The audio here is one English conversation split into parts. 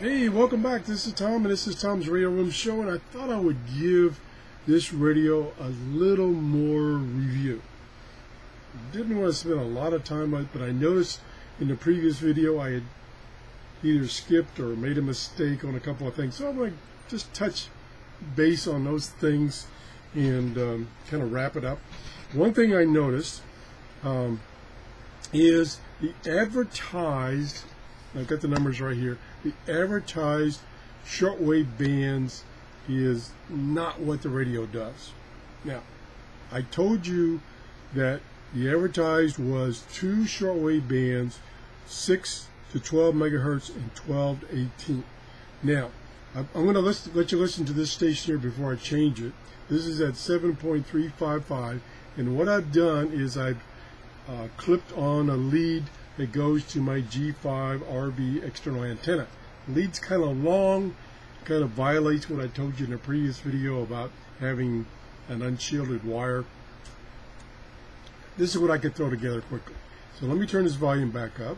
Hey, welcome back. This is Tom, and this is Tom's Radio Room Show, and I thought I would give this radio a little more review. Didn't want to spend a lot of time on it, but I noticed in the previous video I had either skipped or made a mistake on a couple of things, so I'm going to just touch base on those things and kind of wrap it up. One thing I noticed is the advertised, I've got the numbers right here, the advertised shortwave bands is not what the radio does. Now, I told you that the advertised was 2 shortwave bands, 6 to 12 megahertz and 12 to 18. Now, I'm going to let you listen to this station here before I change it. This is at 7.355, and what I've done is I've clipped on a lead that goes to my G5RB external antenna. The lead's kind of long, kind of violates what I told you in a previous video about having an unshielded wire. This is what I could throw together quickly. So let me turn this volume back up.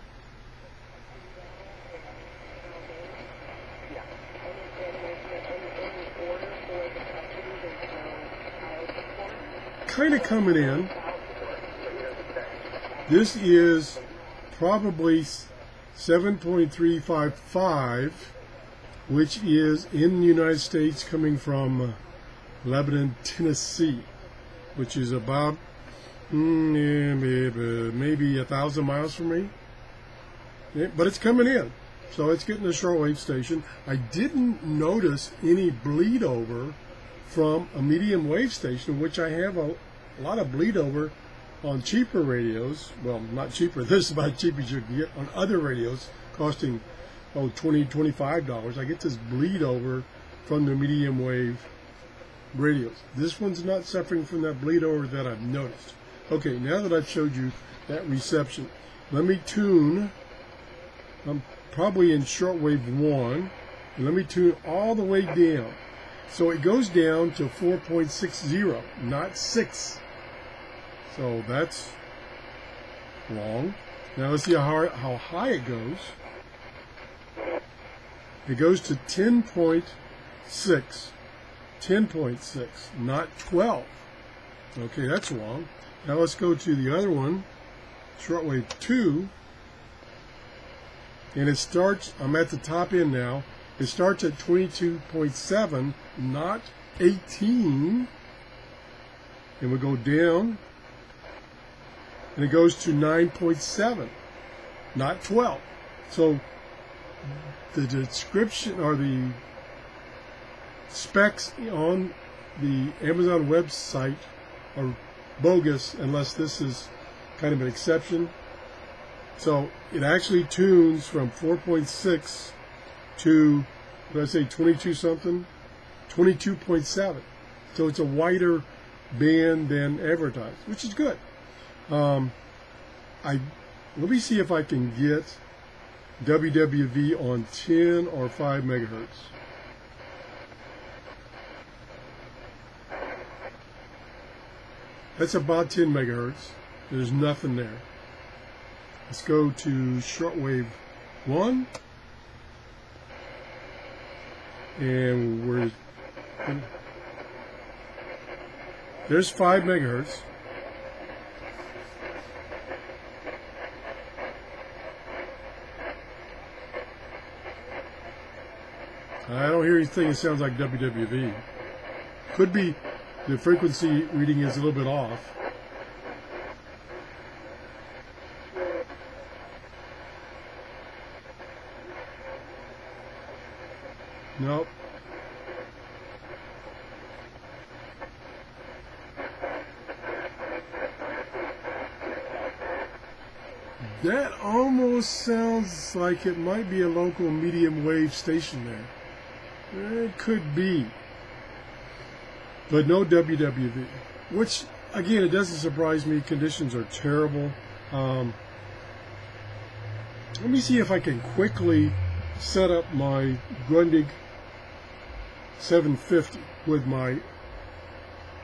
Kind of coming in. This is probably 7.355, which is in the United States, coming from Lebanon, Tennessee, which is about maybe 1,000 miles from me. Yeah, but it's coming in, so it's getting a shortwave station. I didn't notice any bleed over from a medium wave station, which I have a lot of bleed over on cheaper radios. Well, not cheaper, this is about cheap as you can get on other radios costing $20, $25. I get this bleed over from the medium wave radios. This one's not suffering from that bleed over that I've noticed. Okay, now that I've showed you that reception, let me tune. I'm probably in shortwave 1, and let me tune all the way down. So it goes down to 4.60, not 6. So that's long. Now let's see how high it goes. It goes to 10.6. 10.6, not 12. Okay, that's long. Now let's go to the other one, shortwave 2. And it starts, I'm at the top end now. It starts at 22.7, not 18. And we go down. And it goes to 9.7, not 12. So the description or the specs on the Amazon website are bogus unless this is kind of an exception. So it actually tunes from 4.6 to, what did I say, 22 something? 22.7. So it's a wider band than advertised, which is good. Let me see if I can get WWV on 10 or 5 megahertz. That's about 10 megahertz. There's nothing there. Let's go to shortwave 1. And there's 5 megahertz. I don't hear anything that sounds like WWV. Could be the frequency reading is a little bit off. Nope. That almost sounds like it might be a local medium wave station there. It could be. But no WWV. Which, again, it doesn't surprise me. Conditions are terrible. Let me see if I can quickly set up my Grundig 750 with my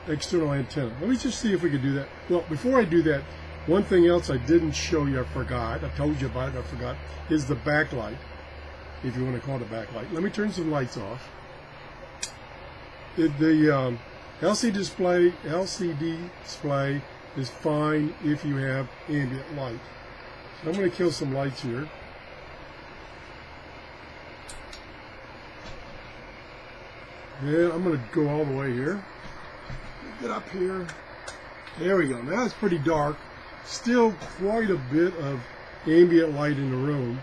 external antenna. Let me just see if we can do that. Well, before I do that, one thing else I didn't show you, I forgot, I told you about it, I forgot, is the backlight. if you want to call it a backlight. Let me turn some lights off. The LCD display is fine if you have ambient light. So I'm going to kill some lights here. And I'm going to go all the way here. Get up here. There we go. Now it's pretty dark. Still quite a bit of ambient light in the room.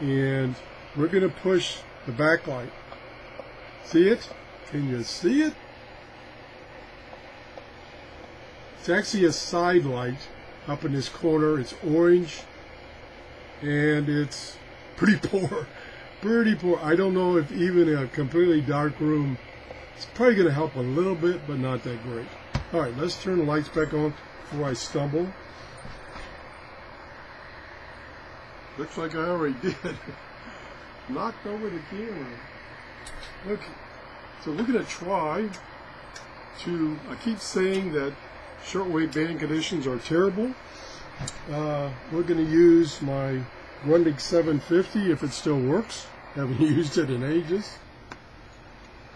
And we're going to push the backlight. See it? Can you see it? It's actually a side light up in this corner. It's orange. And it's pretty poor. Pretty poor. I don't know if even in a completely dark room, it's probably going to help a little bit, but not that great. All right, let's turn the lights back on before I stumble. Looks like I already did. Knocked over the camera. Okay, so we're going to try to, I keep saying that shortwave band conditions are terrible. We're going to use my Grundig 750 if it still works. Haven't used it in ages.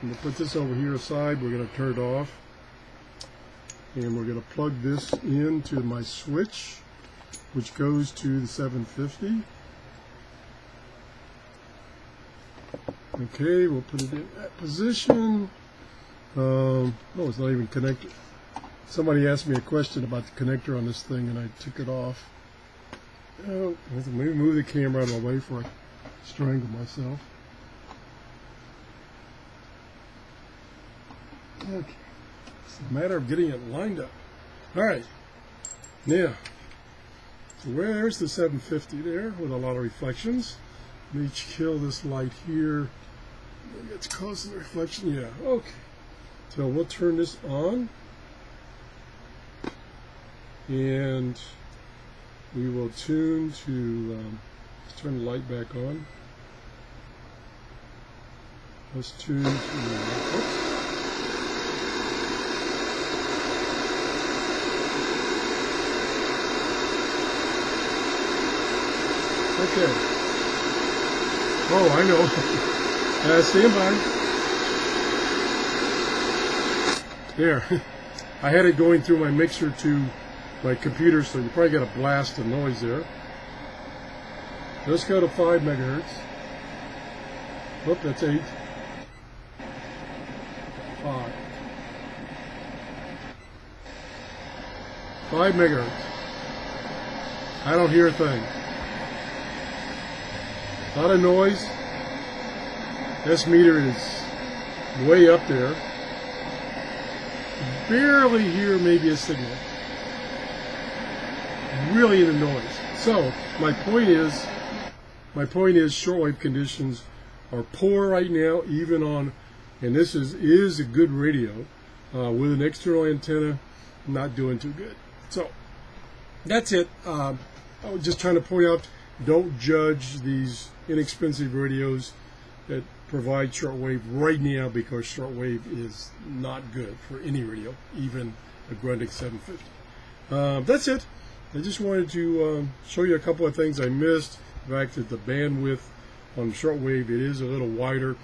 I'm going to put this over here aside. We're going to turn it off. And we're going to plug this into my switch, which goes to the 750. Okay, we'll put it in that position. Oh, it's not even connected. Somebody asked me a question about the connector on this thing, and I took it off. Oh, maybe move the camera out of the way before I strangle myself. Okay. It's a matter of getting it lined up. All right. Now, so where's the 750 there with a lot of reflections? Let me kill this light here. Maybe it's causing the reflection. Yeah. Okay. So we'll turn this on. And we will tune to, let's turn the light back on. Let's tune to, oops. Okay. Oh, I know. Stand by. There. I had it going through my mixer to my computer, so you probably got a blast of noise there. Let's go to 5 megahertz. Whoop, that's 8. 5. 5 megahertz. I don't hear a thing. A lot of noise. This meter is way up there. Barely hear maybe a signal. Really in the noise. So my point is shortwave conditions are poor right now, even on, and this is a good radio with an external antenna, not doing too good. So that's it. I was just trying to point out, don't judge these inexpensive radios that provide shortwave right now, because shortwave is not good for any radio, even a Grundig 750. That's it. I just wanted to show you a couple of things I missed. The fact that the bandwidth on shortwave, it is a little wider.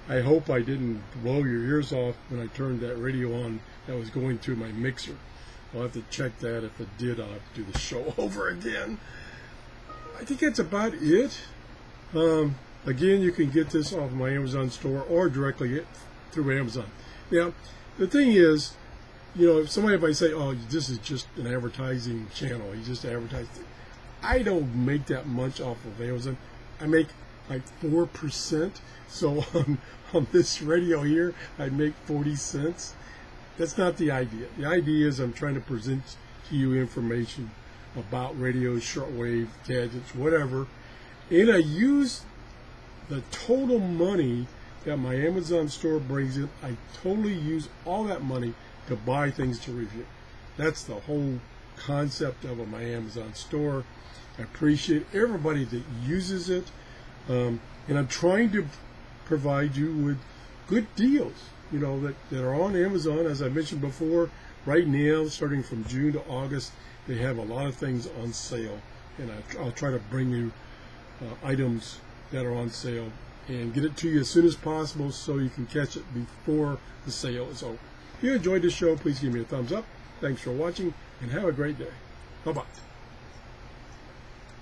I hope I didn't blow your ears off when I turned that radio on that was going through my mixer. I'll have to check that. If it did, I'll have to do the show over again. I think that's about it. Again, you can get this off my Amazon store or directly through Amazon. Now, the thing is, you know, if somebody might say, oh, this is just an advertising channel, you just advertise it. I don't make that much off of Amazon. I make like 4%. So on this radio here, I make 40 cents. That's not the idea. The idea is I'm trying to present to you information about radios, shortwave, gadgets, whatever. And I use the total money that my Amazon store brings in. I totally use all that money to buy things to review. That's the whole concept of my Amazon store. I appreciate everybody that uses it. And I'm trying to provide you with good deals, you know, that are on Amazon. As I mentioned before, right now, starting from June to August, they have a lot of things on sale and I'll try to bring you items that are on sale and get it to you as soon as possible so you can catch it before the sale is over. If you enjoyed this show, please give me a thumbs up. Thanks for watching, and have a great day. Bye-bye.